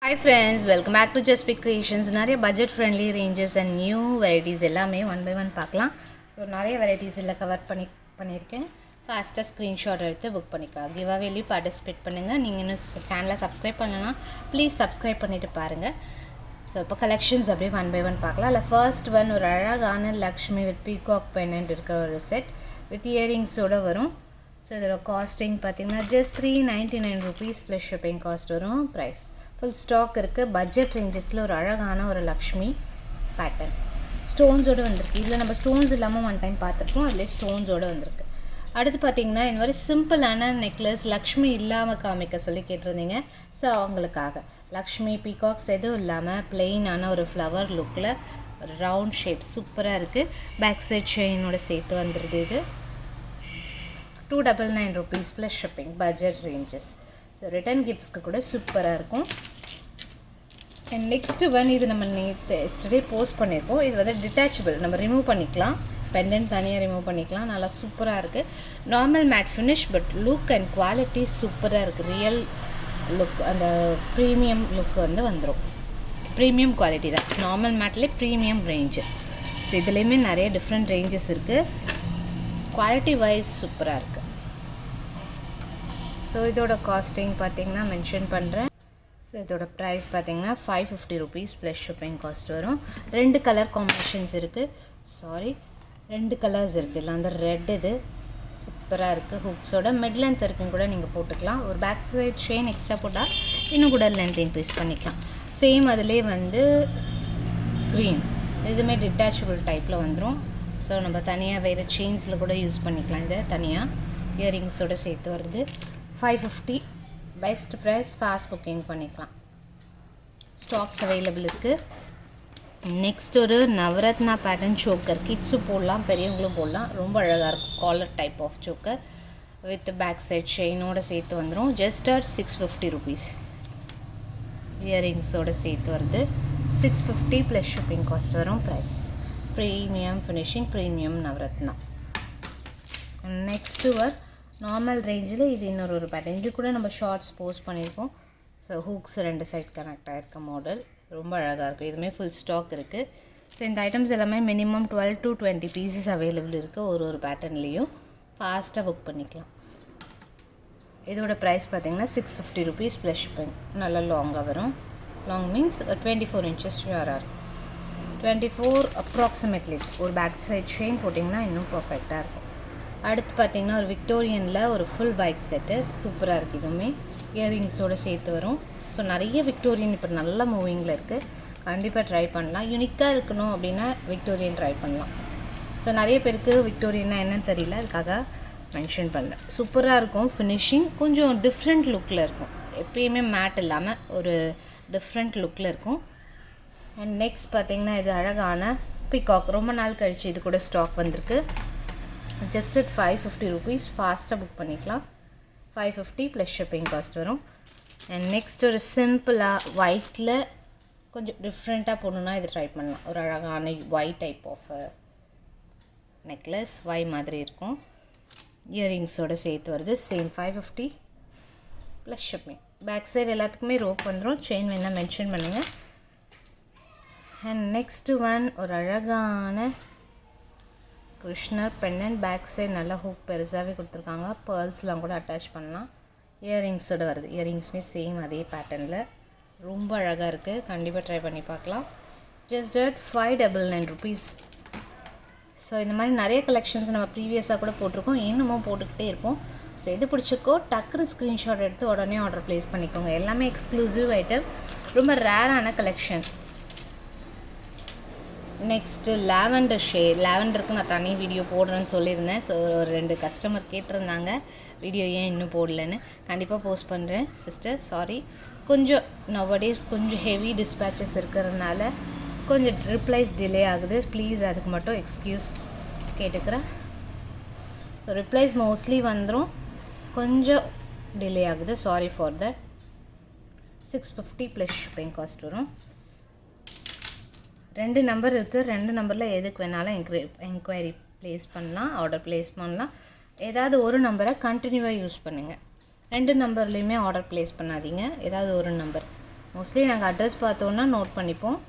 Hi friends, welcome back to Just Pick Creations. நிறைய budget friendly ranges and new varieties எல்லாமே one by one பார்க்கலாம். So நிறைய varieties இல்லை cover பண்ணியிருக்கேன். ஃபாஸ்ட்டாக ஸ்க்ரீன்ஷாட் எடுத்து புக் பண்ணிக்கலாம். கிவ் அவேலையும் பார்ட்டிசிபேட் பண்ணுங்கள். நீங்கள் இன்னும் சேனலை சப்ஸ்கிரைப் பண்ணலன்னா ப்ளீஸ் சப்ஸ்கிரைப் பண்ணிவிட்டு பாருங்கள். ஸோ இப்போ கலெக்ஷன்ஸ் அப்படியே ஒன் பை ஒன் பார்க்கலாம். இல்லை ஃபர்ஸ்ட் ஒன் ஒரு அழகான லக்ஷ்மி வித் பீகாக் பெண்டன்ட் இருக்கிற ஒரு செட் வித் இயரிங்ஸோடு வரும். ஸோ இதோட காஸ்டிங் பார்த்திங்கன்னா just 399 rupees plus shipping cost வரும். ப்ரைஸ் ஃபுல் ஸ்டாக் இருக்குது. பட்ஜெட் ரேஞ்சஸில் ஒரு அழகான ஒரு லக்ஷ்மி பேட்டர்ன் ஸ்டோன்ஸோடு வந்திருக்கு. இதில் நம்ம ஸ்டோன்ஸ் இல்லாமல் ஒன் டைம் பார்த்துருக்கோம், அதிலே ஸ்டோன்ஸோடு வந்திருக்கு. அடுத்து பார்த்திங்கன்னா இந்த மாதிரி சிம்பிளான நெக்லஸ் லக்ஷ்மி இல்லாமல் காமிக்க சொல்லி கேட்டிருந்தீங்க. ஸோ அவங்களுக்காக லக்ஷ்மி பீகாக்ஸ் எதுவும் இல்லாமல் பிளெயினான ஒரு ஃப்ளவர் லுக்கில் ஒரு ரவுண்ட் ஷேப் சூப்பராக இருக்குது. பேக் சைட் செயினோட சேர்த்து வந்துடுது. இது 299 rupees plus shipping budget ranges. So return கிஃப்ட்ஸ்க்கு கூட சூப்பராக இருக்கும். அண்ட் நெக்ஸ்ட்டு ஒன் இது நம்ம எஸ்டர்டே போஸ்ட் பண்ணியிருக்கோம். இது வந்து டிட்டாச்சபிள், நம்ம ரிமூவ் பண்ணிக்கலாம். பெண்டன்ட் தனியாக ரிமூவ் பண்ணிக்கலாம். நல்லா சூப்பராக இருக்குது. Normal matte finish but look and quality சூப்பராக இருக்குது. ரியல் லுக், அந்த ப்ரீமியம் லுக் வந்து வந்துடும். ப்ரீமியம் குவாலிட்டி தான். நார்மல் மேட்லேயே ப்ரீமியம் ரேஞ்சு. ஸோ இதுலேயுமே நிறைய டிஃப்ரெண்ட் ரேஞ்சஸ் இருக்குது. குவாலிட்டி வைஸ் சூப்பராக இருக்குது. ஸோ இதோட காஸ்டிங் பார்த்திங்கன்னா மென்ஷன் பண்ணுறேன். ஸோ இதோட ப்ரைஸ் பார்த்திங்கன்னா 550 rupees ப்ளஸ் ஷிப்பிங் காஸ்ட் வரும். 2 கலர் காம்பினேஷன்ஸ் இருக்குது. 2 கலர்ஸ் இருக்குது. இல்லை அந்த ரெட் இது சூப்பராக இருக்குது. ஹுக்ஸோட மிட் லென்த் இருக்குன்னு கூட நீங்கள் போட்டுக்கலாம். ஒரு பேக் சைட் செயின் எக்ஸ்ட்ரா போட்டால் இன்னும் கூட லென்த் இன்க்ரீஸ் பண்ணிக்கலாம். சேம் அதிலே வந்து க்ரீன் இதுவுமே டிட்டாச்சபிள் டைப்பில் வந்துடும். ஸோ நம்ம தனியாக வேறு செயின்ஸில் கூட யூஸ் பண்ணிக்கலாம். இதை தனியாக இயரிங்ஸோடு சேர்த்து வருது. 550 பெஸ்ட் ப்ரைஸ். ஃபாஸ்ட் புக்கிங் பண்ணிக்கலாம். ஸ்டாக்ஸ் அவைலபிள் இருக்குது. நெக்ஸ்ட் ஒரு நவரத்னா பேட்டர்ன் சோக்கர். கிட்ஸும் போடலாம், பெரியவங்களும் போடலாம். ரொம்ப அழகாக இருக்கும். Collar type of choker with back side செயினோடு சேர்த்து வந்துடும். Just at 650 rupees. இயரிங்ஸோடு சேர்த்து வருது. 650 ப்ளஸ் ஷிப்பிங் காஸ்ட் வரும். Price premium finishing, premium Navaratna. Next normal ரேஞ்சில் இது இன்னொரு பேட்டர்ன். இது கூட நம்ம ஷார்ட்ஸ் போஸ்ட் பண்ணியிருக்கோம். ஸோ ஹூக்ஸ் 2 சைட் கனெக்ட் ஆகிருக்க மாடல் ரொம்ப அழகாக இருக்குது. இதுவுமே ஃபுல் ஸ்டாக் இருக்குது. ஸோ இந்த ஐட்டம்ஸ் எல்லாமே மினிமம் 12 to 20 பீசஸ் அவைலபிள் இருக்குது. ஒரு பேட்டர்ன்லேயும் ஃபாஸ்ட்டாக புக் பண்ணிக்கலாம். இதோட ப்ரைஸ் பார்த்திங்கன்னா 650 rupees ப்ளஸ் ஷிப்பிங். நல்லா லாங்காக வரும். லாங் மீன்ஸ் 24 inches ஷியராக இருக்கும். 24 அப்ராக்சிமேட்லி. ஒரு பேக் சைட் செயின் போட்டிங்கன்னா இன்னும் பர்ஃபெக்டாக இருக்கும். அடுத்து பார்த்திங்கன்னா ஒரு விக்டோரியனில் ஒரு ஃபுல் பைக் செட்டு சூப்பராக இருக்குது. இதுவுமே இயரிங்ஸோடு சேர்த்து வரும். ஸோ நிறைய விக்டோரியன் இப்போ நல்ல மூவிங்கில் இருக்குது. கண்டிப்பாக ட்ரை பண்ணலாம். யூனிக்காக இருக்கணும் அப்படின்னா விக்டோரியன் ட்ரை பண்ணலாம். ஸோ நிறைய பேருக்கு விக்டோரியன்னா என்னன்னு தெரியல, அதுக்காக மென்ஷன் பண்ணுறேன். சூப்பராக இருக்கும். ஃபினிஷிங் கொஞ்சம் டிஃப்ரெண்ட் லுக்கில் இருக்கும். எப்பயுமே மேட் இல்லாமல் ஒரு டிஃப்ரெண்ட் லுக்கில் இருக்கும். அண்ட் நெக்ஸ்ட் பார்த்திங்கன்னா இது அழகான பீகாக். ரொம்ப நாள் கழிச்சு இது கூட ஸ்டாக் வந்திருக்கு. Just at 550 rupees. ஃபாஸ்ட்டாக புக் பண்ணிக்கலாம். 550 ப்ளஸ் ஷிப்பிங் காஸ்ட் வரும். அண்ட் நெக்ஸ்ட் ஒரு சிம்பிளாக ஒயிட்டில் கொஞ்சம் டிஃப்ரெண்ட்டாக போடணுன்னா இது ட்ரை பண்ணலாம். ஒரு அழகான white type of necklace Y மாதிரி இருக்கும். இயரிங்ஸோடு சேர்த்து வருது. Same 550 plus shipping. Back side எல்லாத்துக்குமே ரோப் வந்துடும். செயின் வேணால் மென்ஷன் பண்ணுங்கள். அண்ட் நெக்ஸ்ட்டு ஒன் ஒரு அழகான கிருஷ்ணர் பெண்டன்ட். பேக் சைடு நல்லா ஹூக் பெருசாகவே கொடுத்துருக்காங்க. பேர்ல்ஸ்லாம் கூட அட்டாச் பண்ணலாம். இயரிங்ஸோடு வருது. இயரிங்ஸுமே சேம் அதே பேட்டர்னில் ரொம்ப அழகாக இருக்குது. கண்டிப்பாக ட்ரை பண்ணி பார்க்கலாம். Just at 599 rupees. ஸோ இந்த மாதிரி நிறைய கலெக்ஷன்ஸ் நம்ம ப்ரீவியஸாக கூட போட்டிருக்கோம், இன்னமும் போட்டுக்கிட்டே இருப்போம். ஸோ எது பிடிச்சிருக்கோ டக்குனு ஸ்க்ரீன்ஷாட் எடுத்து உடனே ஆர்டர் ப்ளேஸ் பண்ணிக்கோங்க. எல்லாமே எக்ஸ்க்ளூசிவ் ஐட்டம், ரொம்ப ரேரான கலெக்ஷன். Next lavender shade. லாவெண்டருக்கு நான் தனி வீடியோ போடுறேன்னு சொல்லியிருந்தேன். ஸோ ஒரு 2 கஸ்டமர் கேட்டிருந்தாங்க வீடியோ ஏன் இன்னும் போடலன்னு. கண்டிப்பாக போஸ்ட் பண்ணுறேன் சிஸ்டர். சாரி, கொஞ்சம் நவடேஸ் கொஞ்சம் ஹெவி டிஸ்பேச்சஸ் இருக்கிறதுனால கொஞ்சம் ரிப்ளைஸ் டிலே ஆகுது. ப்ளீஸ் அதுக்கு மட்டும் எக்ஸ்கியூஸ் கேட்டுக்கிறேன். ஸோ ரிப்ளைஸ் மோஸ்ட்லி வந்துடும், கொஞ்சம் டிலே ஆகுது. Sorry for that. 650 plus shipping cost வரும். 2 நம்பர் இருக்குது. 2 நம்பரில் எதுக்கு வேணாலும் என்கொயரி ப்ளேஸ் பண்ணலாம், ஆர்டர் ப்ளேஸ் பண்ணலாம். ஏதாவது ஒரு நம்பரை கண்டினியூவாக யூஸ் பண்ணுங்கள். 2 நம்பர்லேயுமே ஆர்டர் ப்ளேஸ் பண்ணாதீங்க. ஏதாவது ஒரு நம்பர் மோஸ்ட்லி நாங்கள் அட்ரஸ் பார்த்தோன்னா நோட் பண்ணிப்போம்.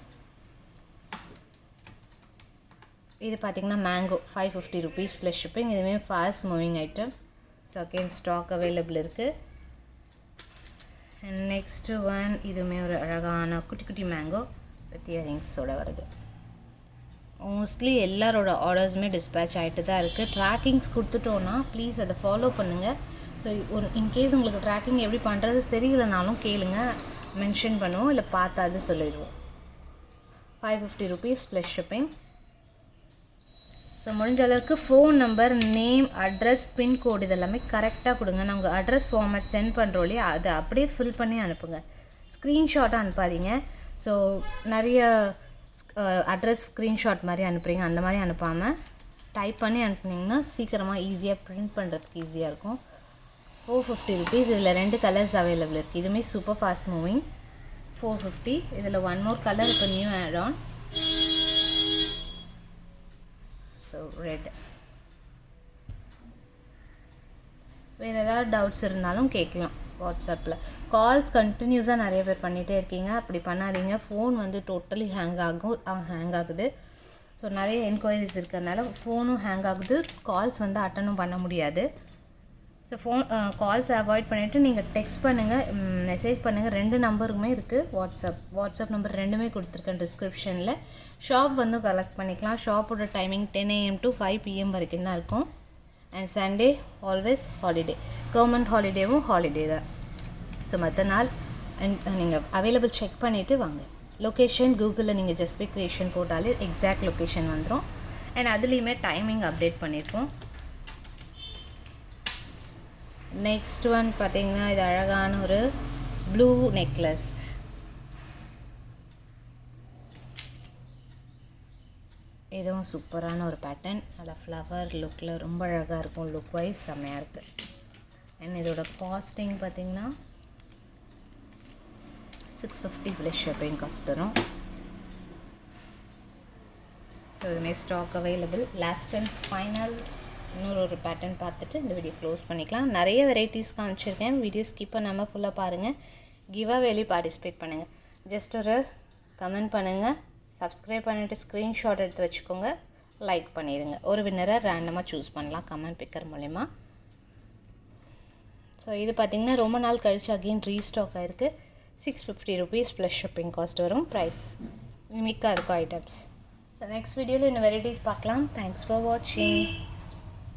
இது பார்த்திங்கன்னா மேங்கோ 550 rupees ப்ளஸ் ஷிப்பிங். இதுவுமே fast moving item. So again stock available இருக்குது. அண்ட் நெக்ஸ்ட்டு ஒன், இதுவுமே ஒரு அழகான குட்டி குட்டி மேங்கோ வித் இயரிங்ஸோடு வருது. மோஸ்ட்லி எல்லாரோட ஆர்டர்ஸுமே டிஸ்பேச் ஆகிட்டு தான் இருக்குது. ட்ராக்கிங்ஸ் கொடுத்துட்டோன்னா ப்ளீஸ் அதை ஃபாலோ பண்ணுங்கள். ஸோ இன்கேஸ் உங்களுக்கு ட்ராக்கிங் எப்படி பண்ணுறது தெரியலனாலும் கேளுங்க, மென்ஷன் பண்ணுவோம், இல்லை பார்த்தாது சொல்லிடுவோம். 550 rupees ப்ளஸ் ஷிப்பிங். ஸோ முடிஞ்ச அளவுக்கு phone number, name, address, pincode இதெல்லாமே கரெக்டாக கொடுங்க. நாங்கள் அட்ரஸ் ஃபார்மேட் சென்ட் பண்ணுறோம் இல்லையா, அதை அப்படியே ஃபில் பண்ணி அனுப்புங்க. ஸ்க்ரீன்ஷாட்டாக அனுப்பாதீங்க. ஸோ நிறைய அட்ரஸ் ஸ்க்ரீன்ஷாட் மாதிரி அனுப்புகிறீங்க, அந்த மாதிரி அனுப்பாமல் டைப் பண்ணி அனுப்புனீங்கன்னா சீக்கிரமாக ஈஸியாக ப்ரிண்ட் பண்ணுறதுக்கு ஈஸியாக இருக்கும். 450 rupees. இதில் 2 கலர்ஸ் அவைலபிள் இருக்குது. இதுவுமே சூப்பர் ஃபாஸ்ட் மூவிங். 450. இதில் ஒன் மோர் கலர் இப்போ new add on. So red. வேறு ஏதாவது டவுட்ஸ் இருந்தாலும் கேட்கலாம் வாட்ஸ்அப்பில். கால்ஸ் கண்டினியூஸாக நிறைய பேர் பண்ணிகிட்டே இருக்கீங்க, அப்படி பண்ணாதீங்க. ஃபோன் வந்து டோட்டலி ஹேங் ஆகுது. ஸோ நிறைய என்கொயரிஸ் இருக்கிறதுனால ஃபோனும் ஹேங் ஆகுது, கால்ஸ் வந்து அட்டனும் பண்ண முடியாது. ஸோ கால்ஸ் அவாய்ட் பண்ணிவிட்டு நீங்கள் டெக்ஸ்ட் பண்ணுங்கள், மெசேஜ் பண்ணுங்கள். 2 நம்பருக்குமே இருக்குது. வாட்ஸ்அப் நம்பர் 2மே கொடுத்துருக்கேன் டிஸ்கிரிப்ஷனில். ஷாப் வந்து கலெக்ட் பண்ணிக்கலாம். ஷாப்போட டைமிங் 10 AM to 5 PM வரைக்கும் தான் இருக்கும். And Sunday always holiday. Government ஹாலிடேவும் ஹாலிடே தான். ஸோ மற்ற நாள் நீங்கள் அவைலபிள் செக் பண்ணிவிட்டு வாங்க. லொக்கேஷன் கூகுளில் நீங்கள் ஜஸ்ட் கிரியேஷன் போட்டாலே எக்ஸாக்ட் லொக்கேஷன் வந்துடும். அண்ட் அதுலேயுமே டைமிங் அப்டேட் பண்ணியிருக்கோம். நெக்ஸ்ட் ஒன் பார்த்திங்கன்னா இது அழகான ஒரு ப்ளூ நெக்லஸ். இதுவும் சூப்பரான ஒரு பேட்டர்ன். நல்லா ஃப்ளவர் லுக்கில் ரொம்ப அழகாக இருக்கும். லுக் வைஸ் செம்மையாக இருக்குது. அண்ட் இதோட காஸ்டிங் பார்த்திங்கன்னா 650 ப்ளஸ் ஷிப்பிங் காஸ்ட் வரும். ஸோ இதுமாதிரி stock available. Last and final இன்னொரு பேட்டர்ன் பார்த்துட்டு இந்த வீடியோ க்ளோஸ் பண்ணிக்கலாம். நிறைய வெரைட்டிஸ் காமிச்சிருக்கேன். வீடியோ ஸ்கிப் பண்ணாமல் ஃபுல்லாக பாருங்கள். கிவ் அவேலி பார்ட்டிசிபேட் பண்ணுங்கள். ஜஸ்ட் ஒரு கமெண்ட் பண்ணுங்கள், சப்ஸ்கிரைப் பண்ணிவிட்டு ஸ்க்ரீன்ஷாட் எடுத்து வச்சுக்கோங்க, லைக் பண்ணிடுங்க. ஒரு வின்னரை ரேண்டமாக சூஸ் பண்ணலாம் கமெண்ட் பிக்கர் மூலிமா. ஸோ இது பார்த்திங்கன்னா ரொம்ப நாள் கழிச்சு அகெயின் ரீஸ்டாக் ஆகிருக்கு. 650 rupees ப்ளஸ் ஷிப்பிங் காஸ்ட் வரும். ப்ரைஸ் யூனிக்காக இருக்கும் ஐட்டம்ஸ். ஸோ நெக்ஸ்ட் வீடியோவில் இன்னும் வெரைட்டிஸ் பார்க்கலாம். தேங்க்ஸ் ஃபார் வாட்சிங்.